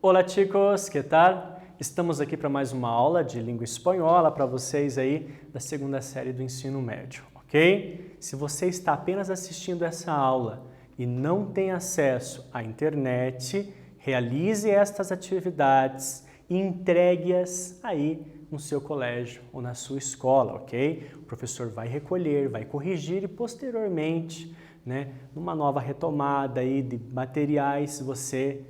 Olá chicos, que tal? Estamos aqui para mais uma aula de língua espanhola para vocês aí da segunda série do ensino médio, ok? Se você está apenas assistindo essa aula e não tem acesso à internet, realize estas atividades e entregue-as aí no seu colégio ou na sua escola, ok? O professor vai recolher, vai corrigir e posteriormente, numa nova retomada aí de materiais, você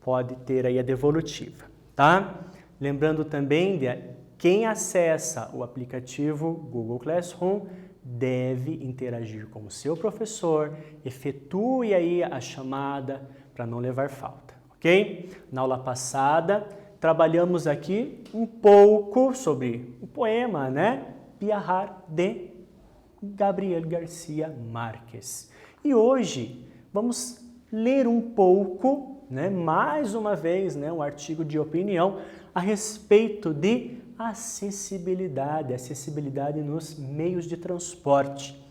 pode ter aí a devolutiva, tá? Lembrando também de quem acessa o aplicativo Google Classroom deve interagir com o seu professor, efetue aí a chamada para não levar falta, ok? Na aula passada, trabalhamos aqui um pouco sobre o poema, Viajar, de Gabriel García Márquez. E hoje vamos ler um pouco, mais uma vez, um artigo de opinião a respeito de acessibilidade nos meios de transporte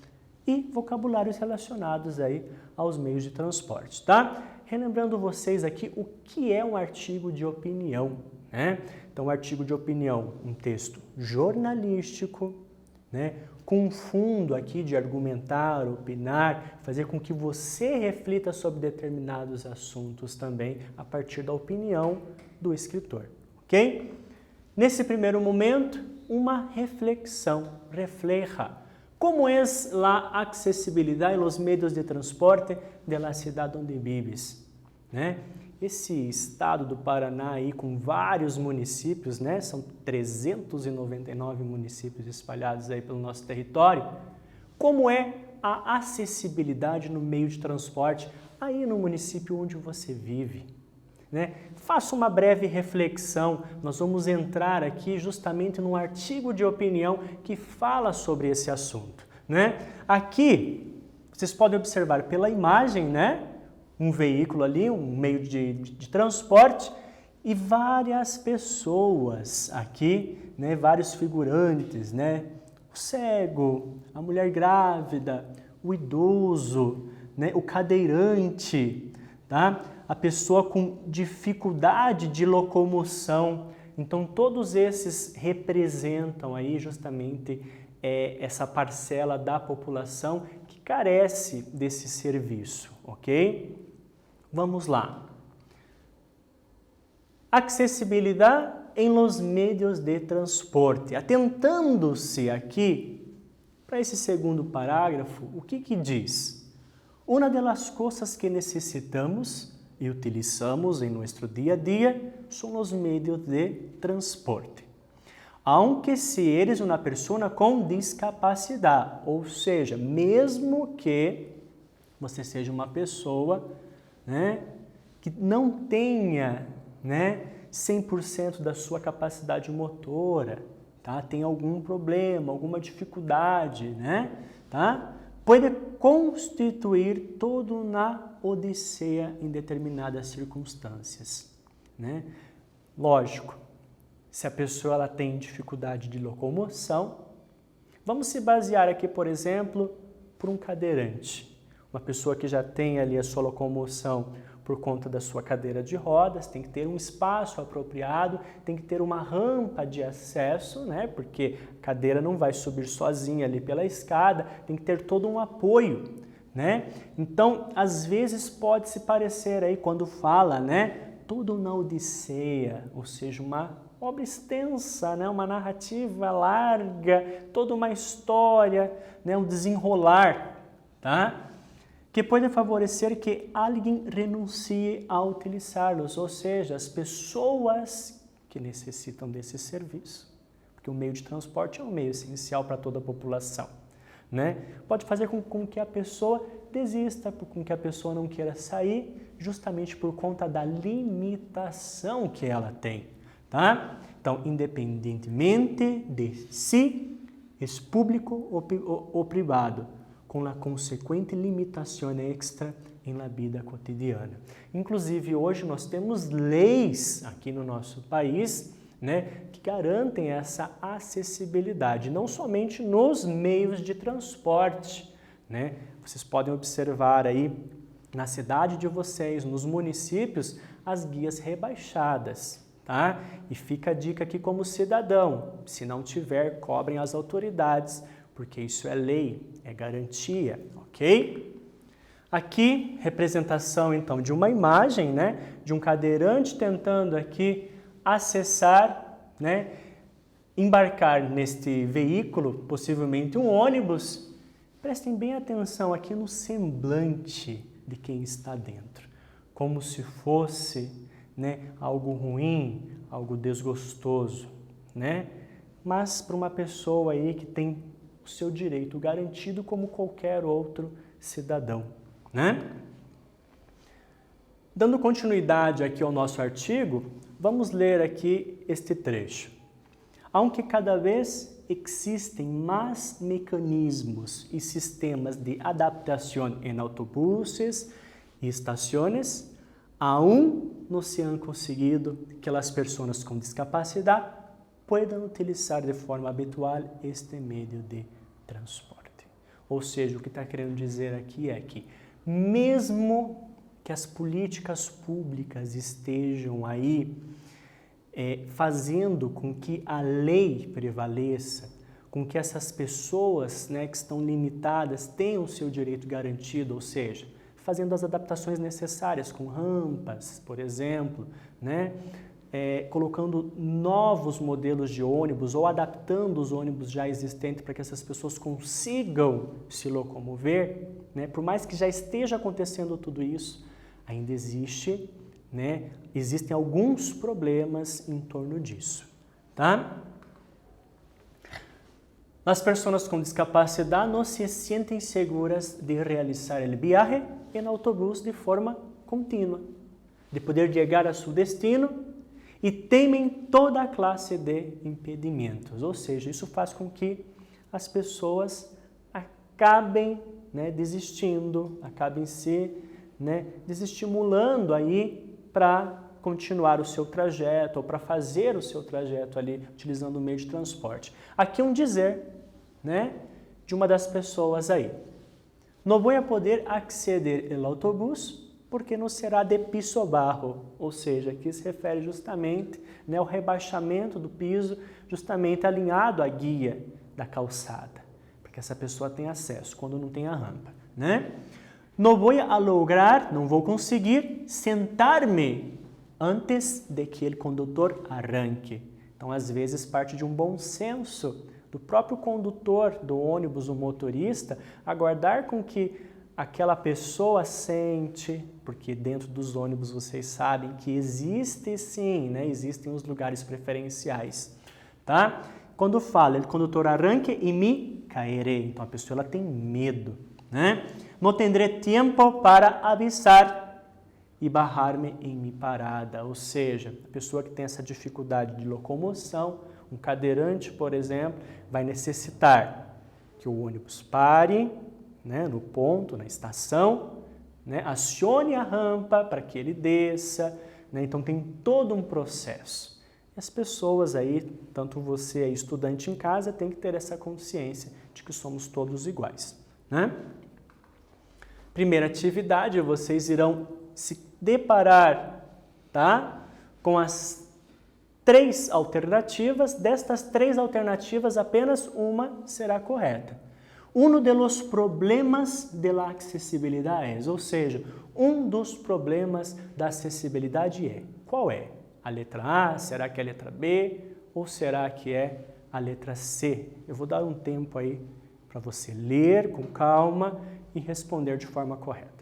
e vocabulários relacionados aí aos meios de transporte, tá? Relembrando vocês aqui o que é um artigo de opinião, Então, um artigo de opinião, um texto jornalístico, com um fundo aqui de argumentar, opinar, fazer com que você reflita sobre determinados assuntos também a partir da opinião do escritor, ok? Nesse primeiro momento, uma reflexão, refleja. ¿Cómo es la accesibilidad en los medios de transporte de la ciudad donde vives? Esse estado do Paraná aí com vários municípios, são 399 municípios espalhados aí pelo nosso território. Como é a acessibilidade no meio de transporte aí no município onde você vive? Faça uma breve reflexão, nós vamos entrar aqui justamente num artigo de opinião que fala sobre esse assunto. Aqui, vocês podem observar pela imagem, um veículo ali, um meio de transporte e várias pessoas aqui, vários figurantes, o cego, a mulher grávida, o idoso, o cadeirante, tá? A pessoa com dificuldade de locomoção. Então, todos esses representam aí justamente essa parcela da população que carece desse serviço, ok? Vamos lá. Acessibilidade em los medios de transporte. Atentando-se aqui para esse segundo parágrafo, o que diz? Una de las cosas que necesitamos y utilizamos en nuestro día a día son los medios de transporte. Aunque se eres uma pessoa com discapacidade, ou seja, mesmo que você seja uma pessoa que não tenha 100% da sua capacidade motora, tá? Tem algum problema, alguma dificuldade, tá? Pode constituir toda uma odisseia em determinadas circunstâncias, Lógico, se a pessoa ela tem dificuldade de locomoção, vamos se basear aqui, por exemplo, por um cadeirante. Uma pessoa que já tem ali a sua locomoção por conta da sua cadeira de rodas, tem que ter um espaço apropriado, tem que ter uma rampa de acesso, porque a cadeira não vai subir sozinha ali pela escada, tem que ter todo um apoio, Então, às vezes pode se parecer aí quando fala, toda uma odisseia, ou seja, uma obra extensa, uma narrativa larga, toda uma história, um desenrolar, tá? Que pode favorecer que alguém renuncie a utilizá-los, ou seja, as pessoas que necessitam desse serviço, porque o meio de transporte é um meio essencial para toda a população, Pode fazer com que a pessoa desista, com que a pessoa não queira sair, justamente por conta da limitação que ela tem, tá? Então, independentemente de se é público ou privado, com a consequente limitação extra na vida cotidiana. Inclusive, hoje nós temos leis aqui no nosso país, né, que garantem essa acessibilidade, não somente nos meios de transporte, né? Vocês podem observar aí na cidade de vocês, nos municípios, as guias rebaixadas, tá? E fica a dica aqui como cidadão, se não tiver, cobrem as autoridades, porque isso é lei, é garantia, ok? Aqui, representação então de uma imagem, né, de um cadeirante tentando aqui acessar, né, embarcar neste veículo, possivelmente um ônibus. Prestem bem atenção aqui no semblante de quem está dentro, como se fosse, né, algo ruim, algo desgostoso, né? Mas para uma pessoa aí que tem o seu direito garantido como qualquer outro cidadão, né? Dando continuidade aqui ao nosso artigo, vamos ler aqui este trecho. Aunque cada vez existem mais mecanismos e sistemas de adaptação em autobuses e estações, aún no se han conseguido que as pessoas com discapacidade puedan utilizar de forma habitual este meio de transporte. Ou seja, o que está querendo dizer aqui é que, mesmo que as políticas públicas estejam aí fazendo com que a lei prevaleça, com que essas pessoas, né, que estão limitadas tenham o seu direito garantido, ou seja, fazendo as adaptações necessárias, com rampas, por exemplo, né, colocando novos modelos de ônibus ou adaptando os ônibus já existentes para que essas pessoas consigam se locomover, né, por mais que já esteja acontecendo tudo isso, ainda existe, né, existem alguns problemas em torno disso, tá? As pessoas com discapacidade não se sentem seguras de realizar o viaje em autobús de forma contínua, de poder chegar a seu destino e temem toda a classe de impedimentos. Ou seja, isso faz com que as pessoas acabem, né, desistindo, acabem se, né, desestimulando aí para continuar o seu trajeto ou para fazer o seu trajeto ali utilizando o meio de transporte. Aqui um dizer, né, de uma das pessoas aí. Não vou poder acceder ao autobus porque não será de piso barro, ou seja, aqui se refere justamente, né, ao rebaixamento do piso, justamente alinhado à guia da calçada, para que essa pessoa tenha acesso quando não tem a rampa, né? Não vou lograr, não vou conseguir sentar-me antes de que o condutor arranque. Então, às vezes, parte de um bom senso do próprio condutor do ônibus, o motorista, aguardar com que aquela pessoa sente, porque dentro dos ônibus vocês sabem que existe sim, né? Existem os lugares preferenciais, tá? Quando fala, o condutor arranque e me cairei. Então, a pessoa ela tem medo, né? Não tendré tempo para avisar e barrar-me em minha parada. Ou seja, a pessoa que tem essa dificuldade de locomoção, um cadeirante, por exemplo, vai necessitar que o ônibus pare, né, no ponto, na estação, né, acione a rampa para que ele desça, né, então tem todo um processo. E as pessoas aí, tanto você aí, estudante em casa, tem que ter essa consciência de que somos todos iguais, né? Primeira atividade, vocês irão se deparar, tá, com as 3 alternativas. Destas 3 alternativas, apenas uma será correta. Um dos problemas da acessibilidade, ou seja, um dos problemas da acessibilidade é, qual é? A letra A, será que é a letra B ou será que é a letra C? Eu vou dar um tempo aí para você ler com calma e responder de forma correta.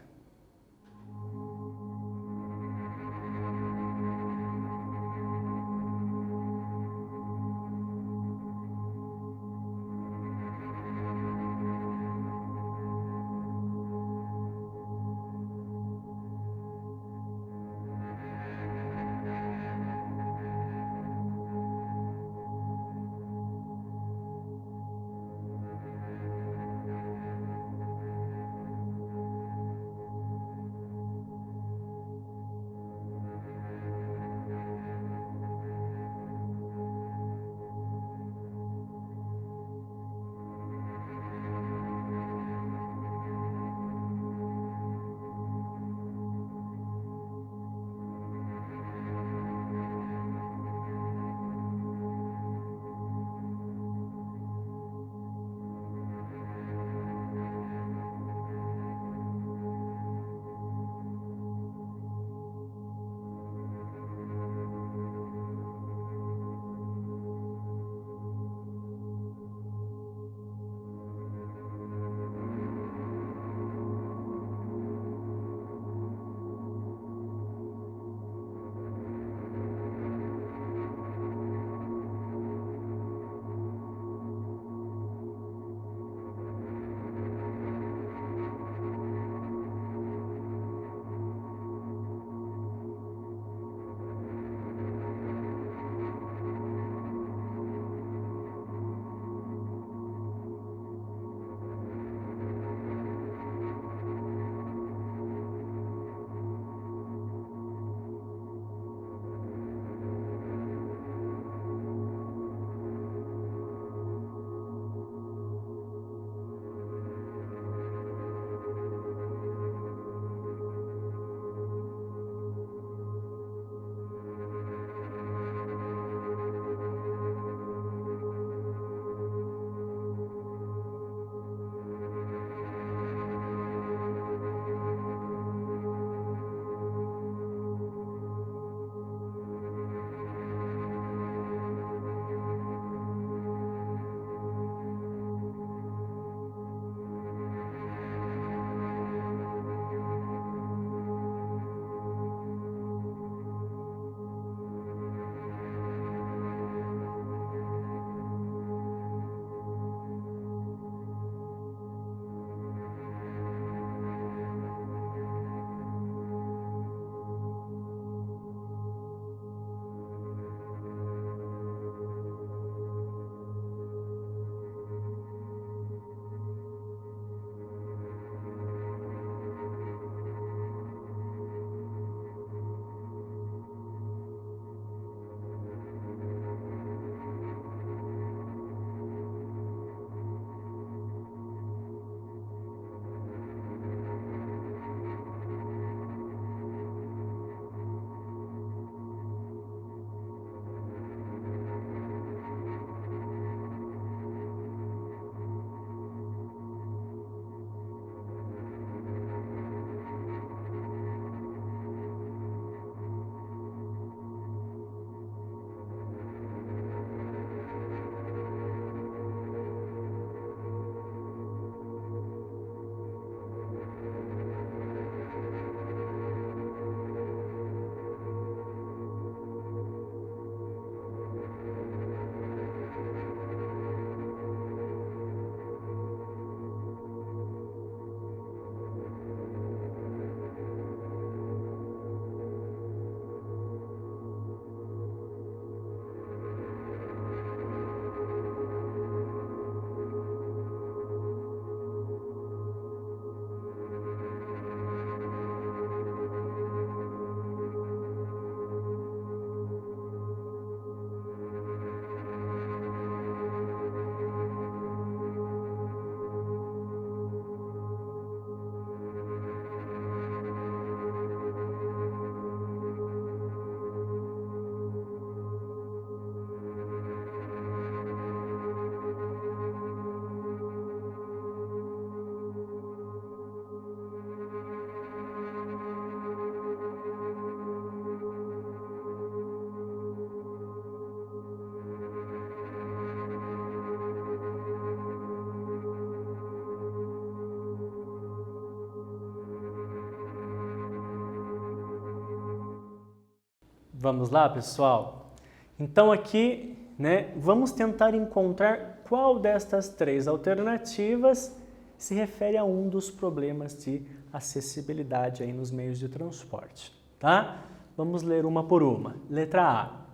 Vamos lá, pessoal? Então aqui, né, vamos tentar encontrar qual destas três alternativas se refere a um dos problemas de acessibilidade aí nos meios de transporte, tá? Vamos ler uma por uma. Letra A.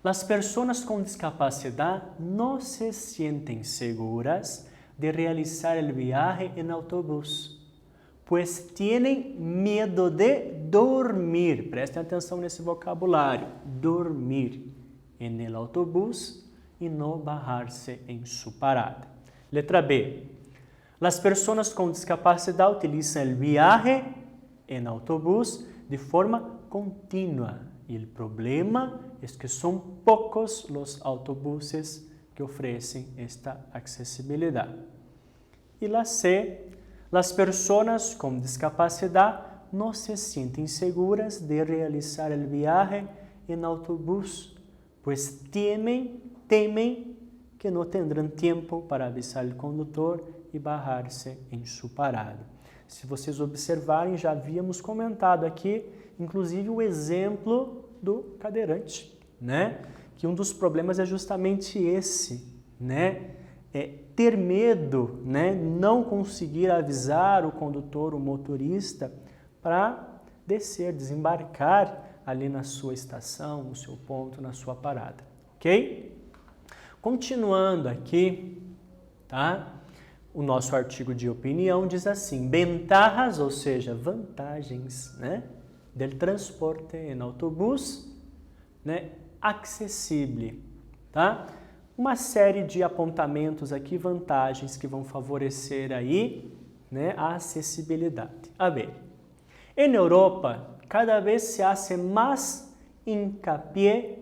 Las personas con discapacidad no se sienten seguras de realizar el viaje en autobús, pues tienen miedo de dormir. Prestem atenção nesse vocabulário. Dormir en el autobús y no bajarse en su parada. Letra B. Las personas con discapacidad utilizan el viaje en autobús de forma continua. Y el problema es que son pocos los autobuses que ofrecen esta accesibilidad. Y la C, las personas con discapacidad no se sienten seguras de realizar el viaje en autobús, pues temen que no tendrán tiempo para avisar al conductor e bajar-se em sua parada. Se vocês observarem, já havíamos comentado aqui, inclusive o exemplo do cadeirante, né? Que um dos problemas é justamente esse, né? É ter medo, né? Não conseguir avisar o condutor, o motorista, para descer, desembarcar ali na sua estação, no seu ponto, na sua parada, ok? Continuando aqui, tá? O nosso artigo de opinião diz assim: ventajas, ou seja, vantagens, né, del transporte em autobús, né, accessible, tá? Uma série de apontamentos aqui, vantagens que vão favorecer aí, né, a acessibilidade. A ver, em Europa, cada vez se hace más hincapié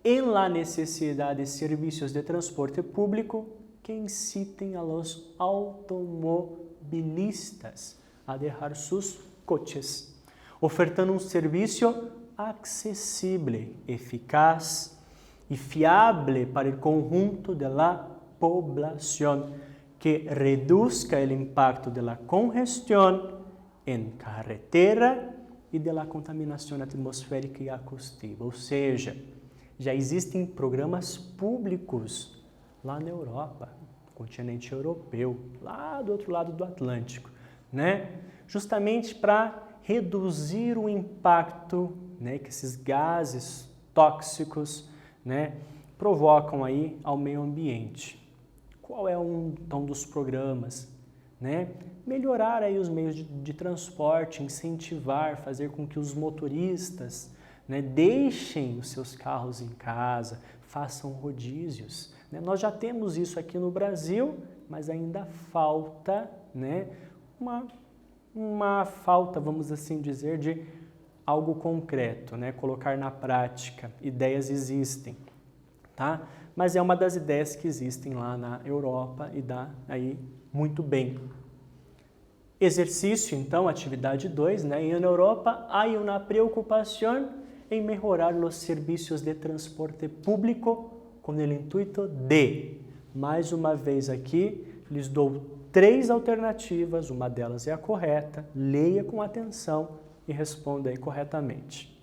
en la necesidad de servicios de transporte público que inciten a los automovilistas a dejar sus coches, ofertando un servicio accesible, eficaz y fiable para el conjunto de la población, que reduzca el impacto de la congestión en carretera e de la contaminação atmosférica e acústica. Ou seja, já existem programas públicos lá na Europa, no continente europeu, lá do outro lado do Atlântico, né? Justamente para reduzir o impacto, né, que esses gases tóxicos, né, provocam aí ao meio ambiente. Qual é então dos programas? Né? Melhorar aí os meios de transporte, incentivar, fazer com que os motoristas, né, deixem os seus carros em casa, façam rodízios. Né? Nós já temos isso aqui no Brasil, mas ainda falta, né, uma falta, vamos assim dizer, de algo concreto, né? Colocar na prática. Ideias existem, tá? Mas é uma das ideias que existem lá na Europa e dá aí muito bem. Exercício, então, atividade 2, né? E na Europa há uma preocupação em melhorar os serviços de transporte público com o intuito de, mais uma vez aqui, lhes dou 3 alternativas, uma delas é a correta, leia com atenção e responda aí corretamente.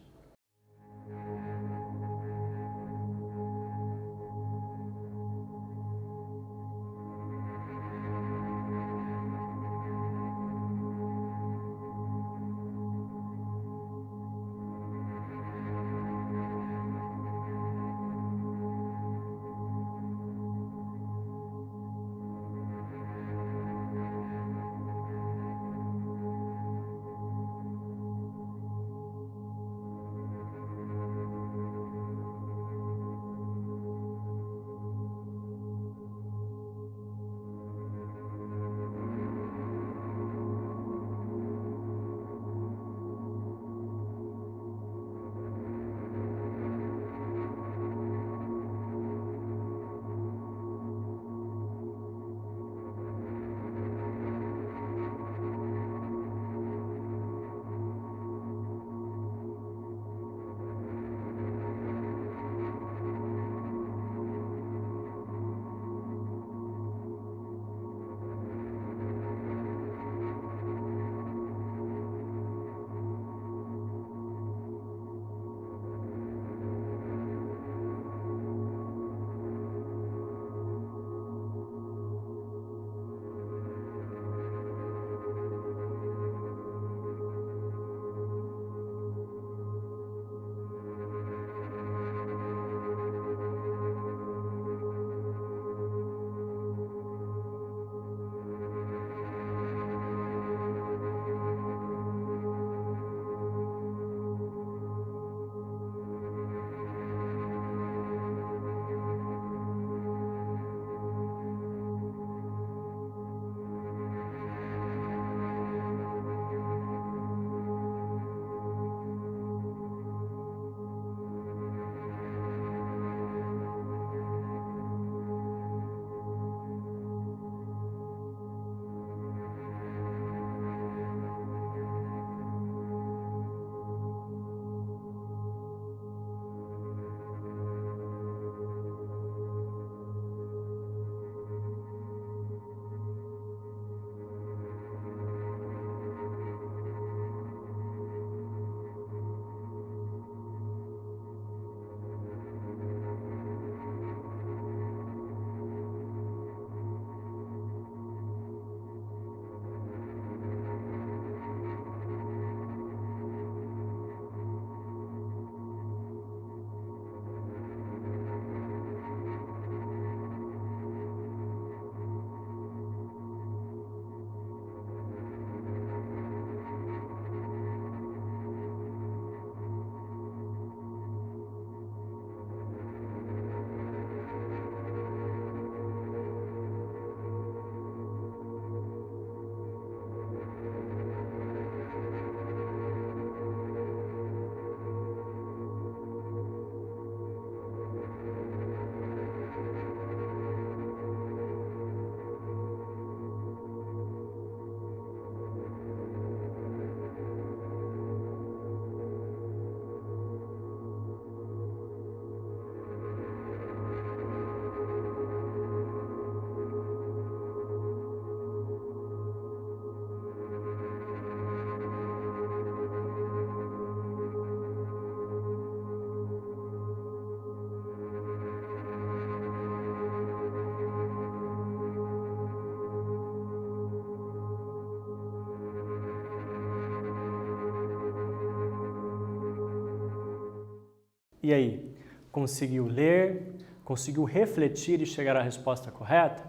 E aí, conseguiu ler? Conseguiu refletir e chegar à resposta correta?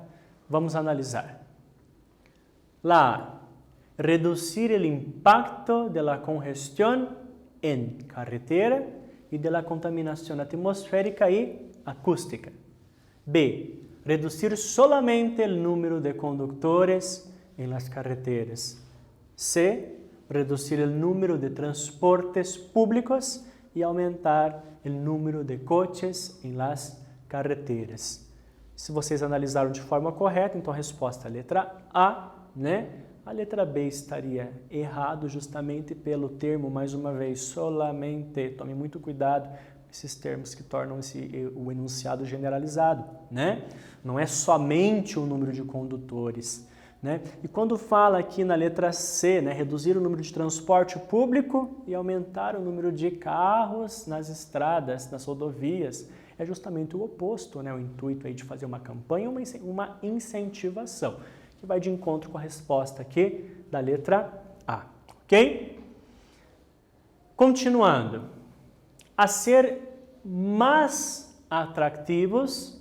Vamos analisar. La reducir el impacto de la congestión en carretera y de la contaminación atmosférica y acústica. B. Reducir solamente el número de conductores en las carreteras. C. Reducir el número de transportes públicos y aumentar el número de coches en las carreteras. Se vocês analisaram de forma correta, então a resposta é a letra A, né? A letra B estaria errado justamente pelo termo, mais uma vez, solamente. Tome muito cuidado com esses termos que tornam o enunciado generalizado, né? Não é somente o número de condutores, né? E quando fala aqui na letra C, né, reduzir o número de transporte público e aumentar o número de carros nas estradas, nas rodovias, é justamente o oposto, né? O intuito aí de fazer uma campanha, uma incentivação, que vai de encontro com a resposta aqui da letra A, ok? Continuando. A ser mais atractivos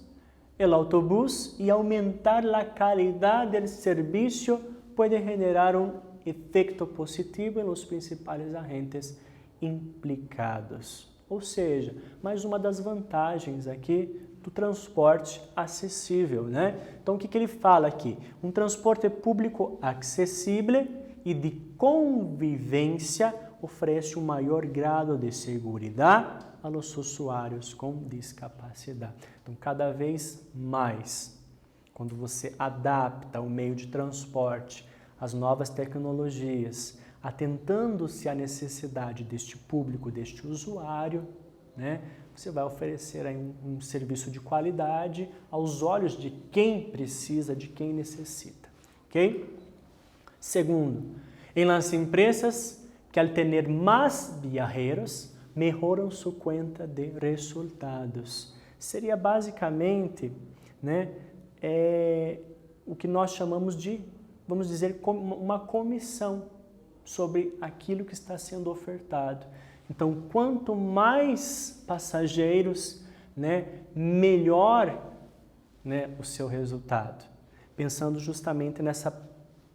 el autobús y aumentar la calidad del servicio puede generar un efecto positivo en los principales agentes implicados. Ou seja, mais uma das vantagens aqui do transporte acessível, né? Então, o que ele fala aqui? Um transporte público acessível e de convivência oferece um maior grado de segurança aos usuários com discapacidade. Então, cada vez mais, quando você adapta o meio de transporte às novas tecnologias, atentando-se à necessidade deste público, deste usuário, né, você vai oferecer aí um serviço de qualidade aos olhos de quem precisa, de quem necessita. Ok? Segundo, em las empresas que al tener más viajeros, melhoram sua conta de resultados. Seria basicamente, né, o que nós chamamos de, vamos dizer, uma comissão sobre aquilo que está sendo ofertado. Então, quanto mais passageiros, né, melhor, né, o seu resultado. Pensando justamente nessa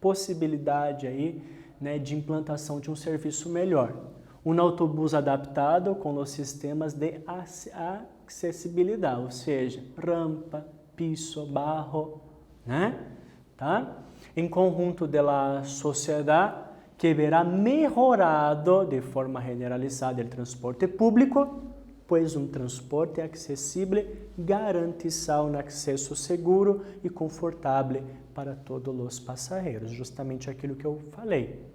possibilidade aí, né, de implantação de um serviço melhor. Um autobus adaptado com os sistemas de acessibilidade, ou seja, rampa, piso, barro, né? Tá? Em conjunto da sociedade que verá mejorado de forma generalizada o transporte público, pois um transporte acessível garantirá um acesso seguro e confortável para todos os passageiros. Justamente aquilo que eu falei.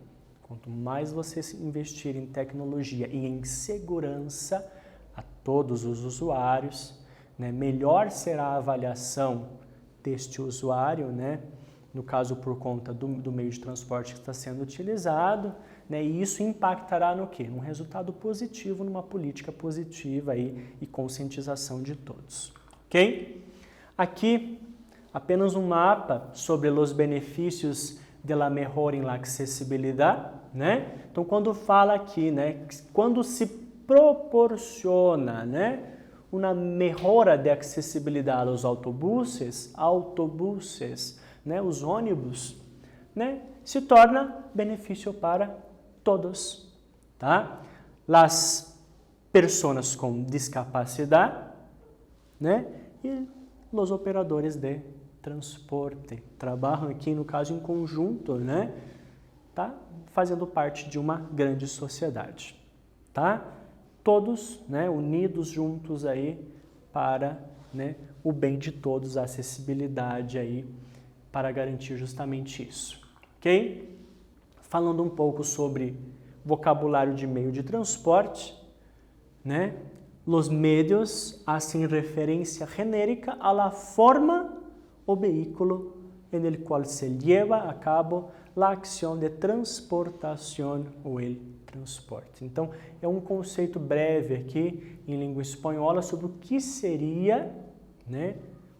Quanto mais você investir em tecnologia e em segurança a todos os usuários, né, melhor será a avaliação deste usuário, né, no caso por conta do meio de transporte que está sendo utilizado, né, e isso impactará no quê? Num resultado positivo, numa política positiva aí, e conscientização de todos. Ok? Aqui, apenas um mapa sobre os benefícios de la mejora em la acessibilidade, né? Então, quando fala aqui, né, quando se proporciona, né, uma melhora de acessibilidade aos autobuses, né, os ônibus, né, se torna benefício para todos, tá? Las personas com discapacidade, né, e os operadores de transporte trabalham aqui, no caso, em conjunto, né, tá? Fazendo parte de uma grande sociedade, tá? Todos, né, unidos juntos aí para, né, o bem de todos, a acessibilidade aí, para garantir justamente isso, ok? Falando um pouco sobre vocabulário de meio de transporte, né? Los medios hacen referencia genérica a la forma o vehículo en el cual se lleva a cabo la acción de transportación o el transporte. Então, é um conceito breve aqui em língua espanhola sobre o que seria, né,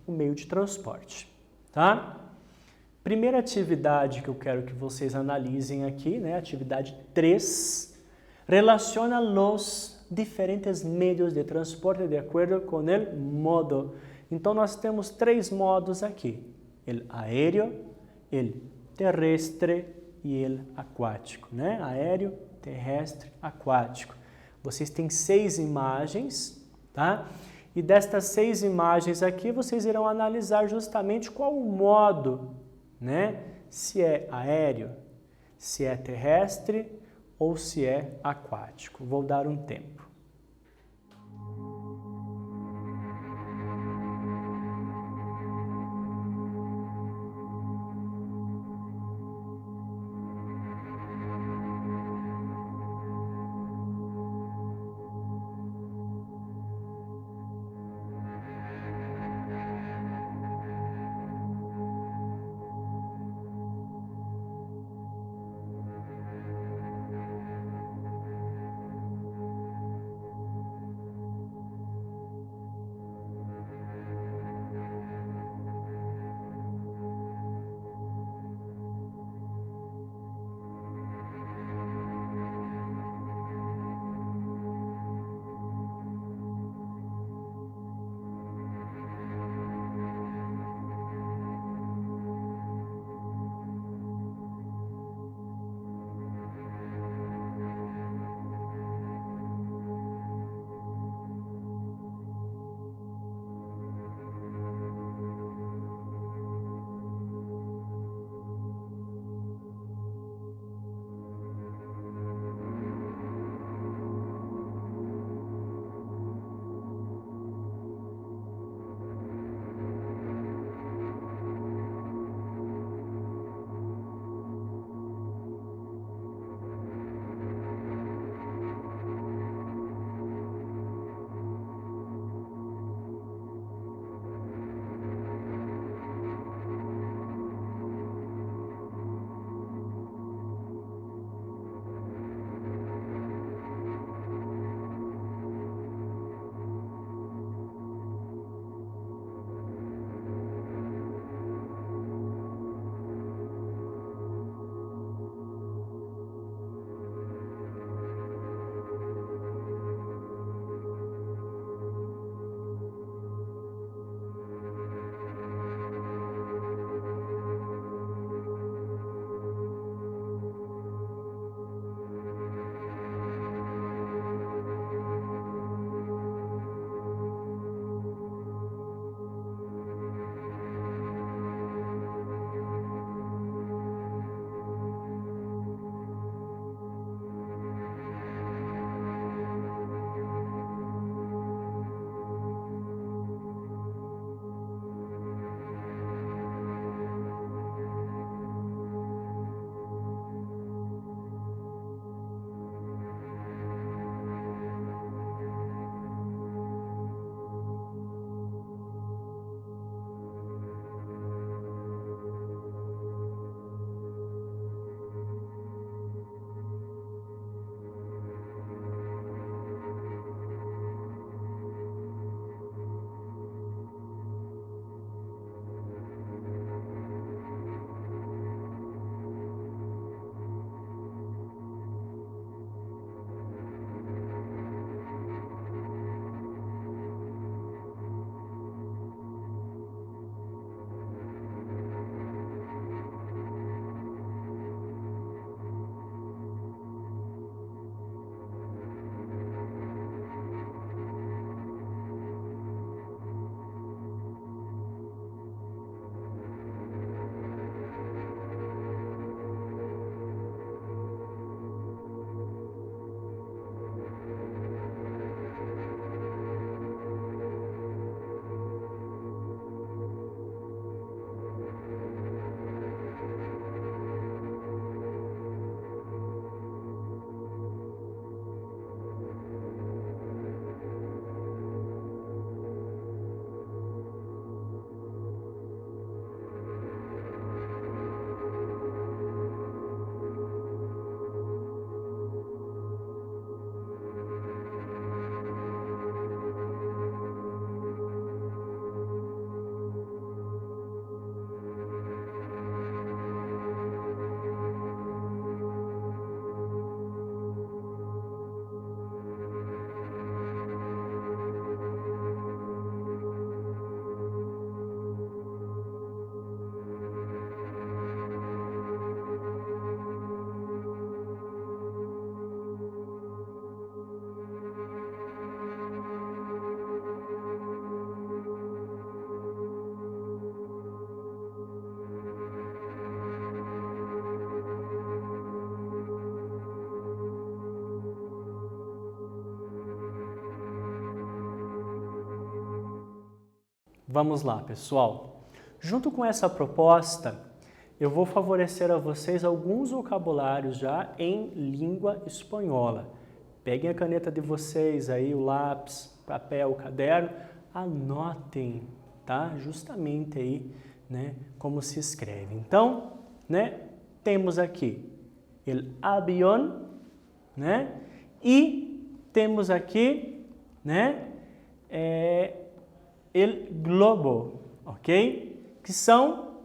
o meio de transporte, tá? Primeira atividade que eu quero que vocês analisem aqui, né, atividade 3, relaciona los diferentes meios de transporte de acordo com o modo. Então, nós temos 3 modos aqui: o aéreo, o terrestre e o aquático, né? Aéreo, terrestre, aquático. Vocês têm 6 imagens, tá? E destas 6 imagens aqui, vocês irão analisar justamente qual o modo, né? Se é aéreo, se é terrestre ou se é aquático. Vou dar um tempo. Vamos lá, pessoal. Junto com essa proposta, eu vou favorecer a vocês alguns vocabulários já em língua espanhola. Peguem a caneta de vocês aí, o lápis, papel, o caderno, anotem, tá? Justamente aí, né, como se escreve. Então, né, temos aqui el avión, né? E temos aqui, né, el globo, ok? Que são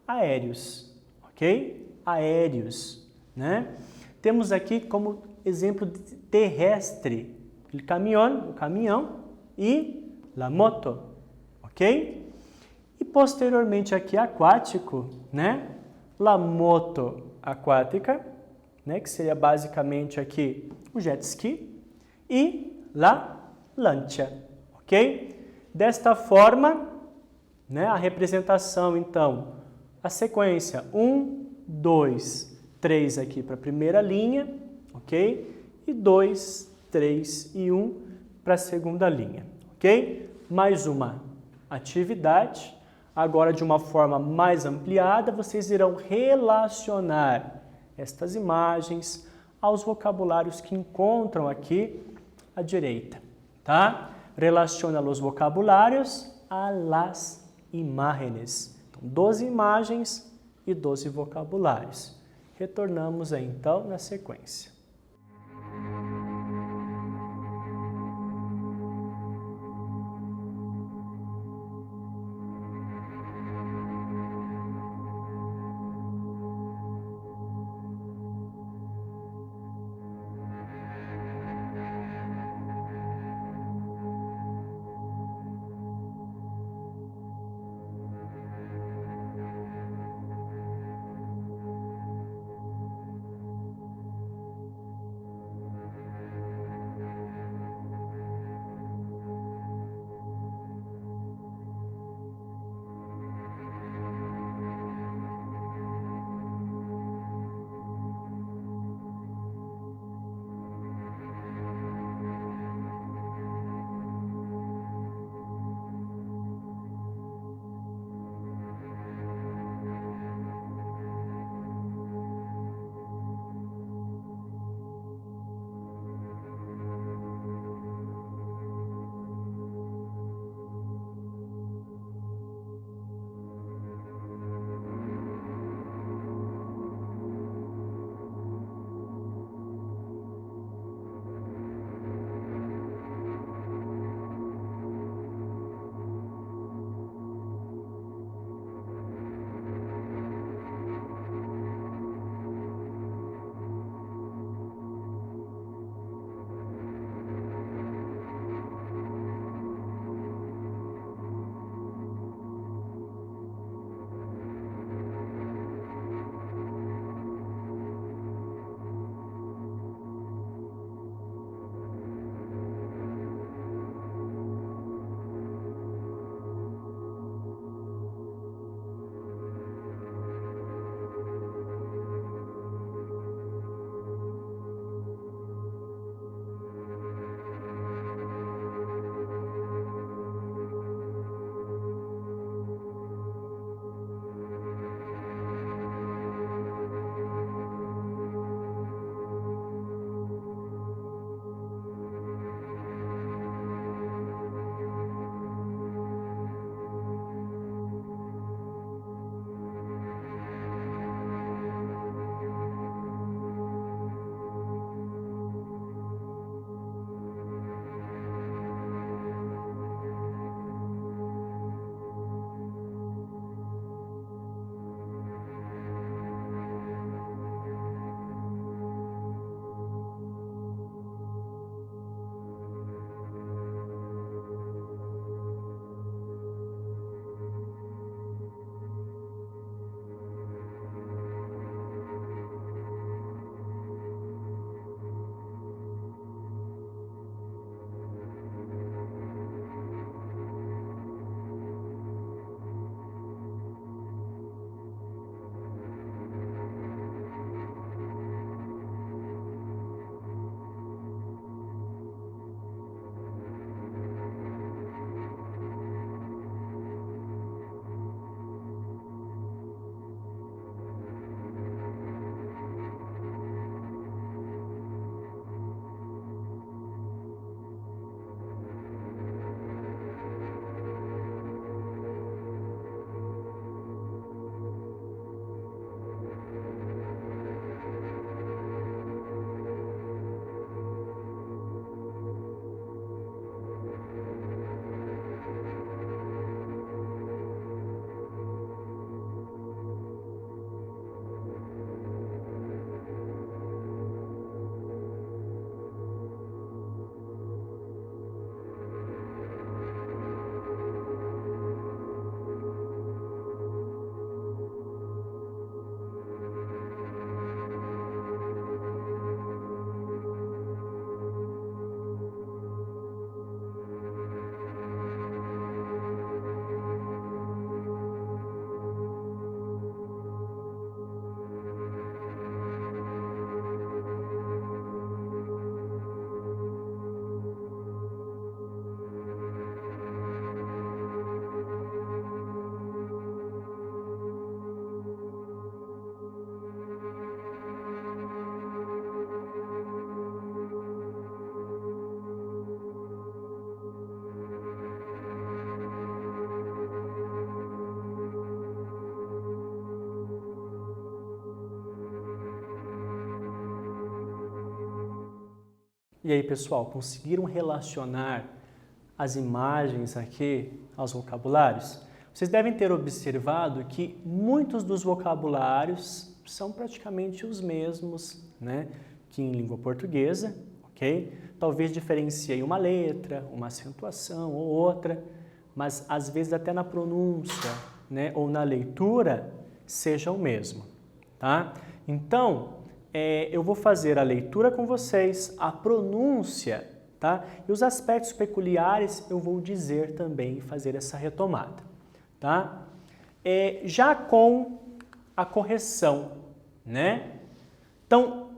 aéreos, ok? Aéreos, né? Temos aqui como exemplo terrestre, o caminhão e la moto, ok? E posteriormente aqui aquático, né? La moto aquática, né? Que seria basicamente aqui o jet ski e la lancha, ok? Desta forma, né? A representação, então, a sequência 1, 2, 3 aqui para a primeira linha, ok? E 2, 3 e 1 para a segunda linha, ok? Mais uma atividade. Agora, de uma forma mais ampliada, vocês irão relacionar estas imagens aos vocabulários que encontram aqui à direita, tá? Relaciona os vocabulários a las imágenes. Então, 12 imagens e 12 vocabulários. Retornamos aí, então, na sequência. E aí, pessoal, conseguiram relacionar as imagens aqui aos vocabulários? Vocês devem ter observado que muitos dos vocabulários são praticamente os mesmos, né, que em língua portuguesa, ok? Talvez diferencie uma letra, uma acentuação ou outra, mas às vezes até na pronúncia, né, ou na leitura seja o mesmo, tá? Então, eu vou fazer a leitura com vocês, a pronúncia, tá? E os aspectos peculiares eu vou dizer também, fazer essa retomada, tá? Já com a correção, né? Então,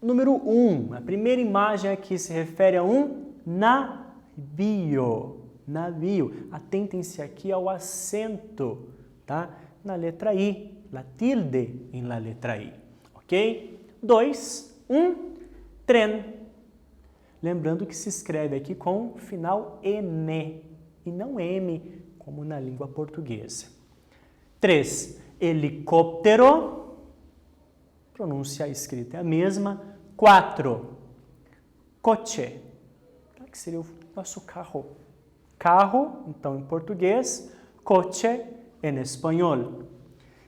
número 1, a primeira imagem aqui se refere a um navio. Navio. Atentem-se aqui ao acento, tá? Na letra I, la tilde em la letra I, ok? 2, trem. Lembrando que se escreve aqui com final ENE e não M, como na língua portuguesa. 3, helicóptero. Pronúncia escrita é a mesma. 4, coche, que seria o nosso carro. Carro, então em português, coche em espanhol.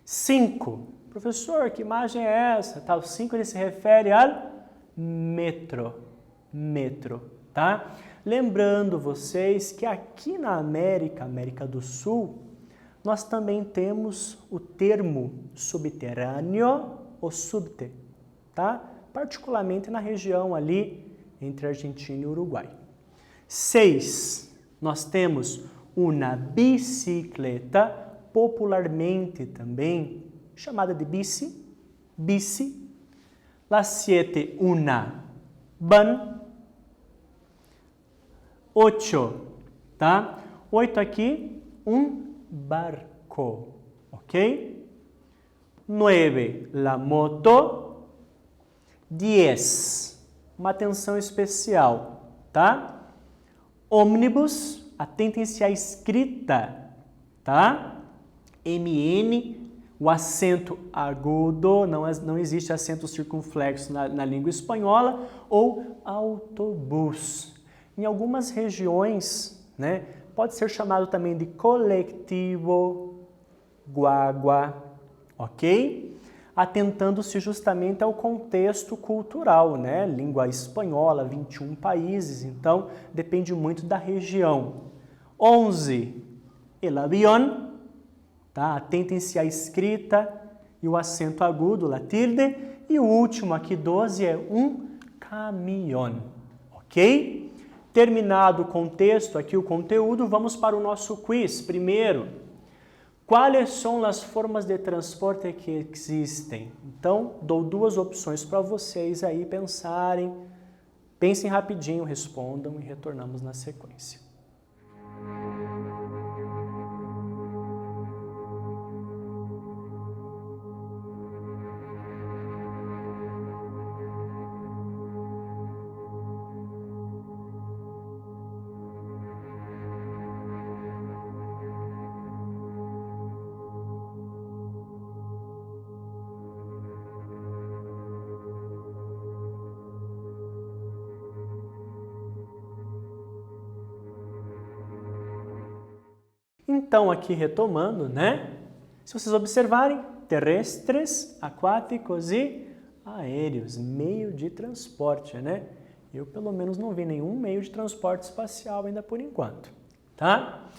5, professor, que imagem é essa? Tá, o 5 ele se refere ao metro, tá? Lembrando vocês que aqui na América do Sul, nós também temos o termo subterrâneo ou subte, tá? Particularmente na região ali entre Argentina e Uruguai. 6, nós temos uma bicicleta, popularmente também chamada de bici. La 7, una van. 8, tá? 8 aqui, barco, ok? 9, la moto. 10, uma atenção especial, tá? Ônibus, atentem-se à escrita, tá? MN, o acento agudo, não existe acento circunflexo na língua espanhola, ou autobus. Em algumas regiões, né, pode ser chamado também de coletivo, guagua, ok? Atentando-se justamente ao contexto cultural, né? Língua espanhola, 21 países, então depende muito da região. 11, el avión, tá? Atentem-se à escrita e o acento agudo, la tilde. E o último aqui, 12, é caminhão, ok? Terminado o contexto, aqui o conteúdo, vamos para o nosso quiz. Primeiro, quais são as formas de transporte que existem? Então, dou duas opções para vocês aí pensarem. Pensem rapidinho, respondam e retornamos na sequência. Então, aqui retomando, né? Se vocês observarem, terrestres, aquáticos e aéreos, meio de transporte, né? Eu, pelo menos, não vi nenhum meio de transporte espacial ainda por enquanto, tá?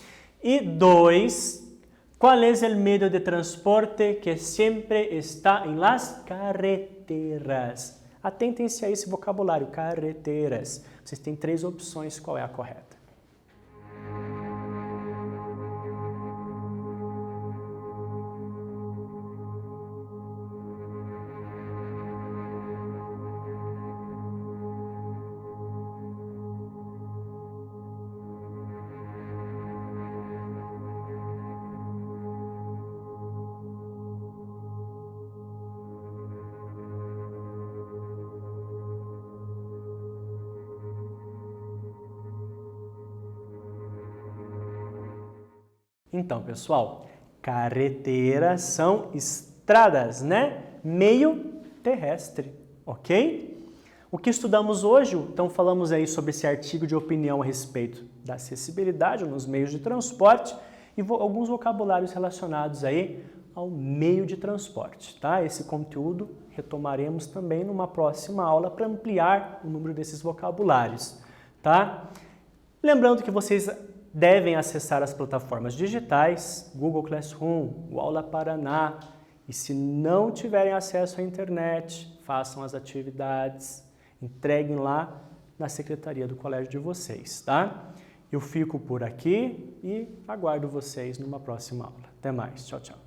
E 2, qual é o meio de transporte que sempre está em las carreteras? Atentem-se a esse vocabulário, carreteras. Vocês têm 3 opções, qual é a correta? Então, pessoal, carreteras são estradas, né? Meio terrestre, ok? O que estudamos hoje, então falamos aí sobre esse artigo de opinião a respeito da acessibilidade nos meios de transporte e alguns vocabulários relacionados aí ao meio de transporte, tá? Esse conteúdo retomaremos também numa próxima aula para ampliar o número desses vocabulários, tá? Lembrando que vocês devem acessar as plataformas digitais, Google Classroom, o Aula Paraná, e se não tiverem acesso à internet, façam as atividades, entreguem lá na secretaria do colégio de vocês, tá? Eu fico por aqui e aguardo vocês numa próxima aula. Até mais. Tchau, tchau.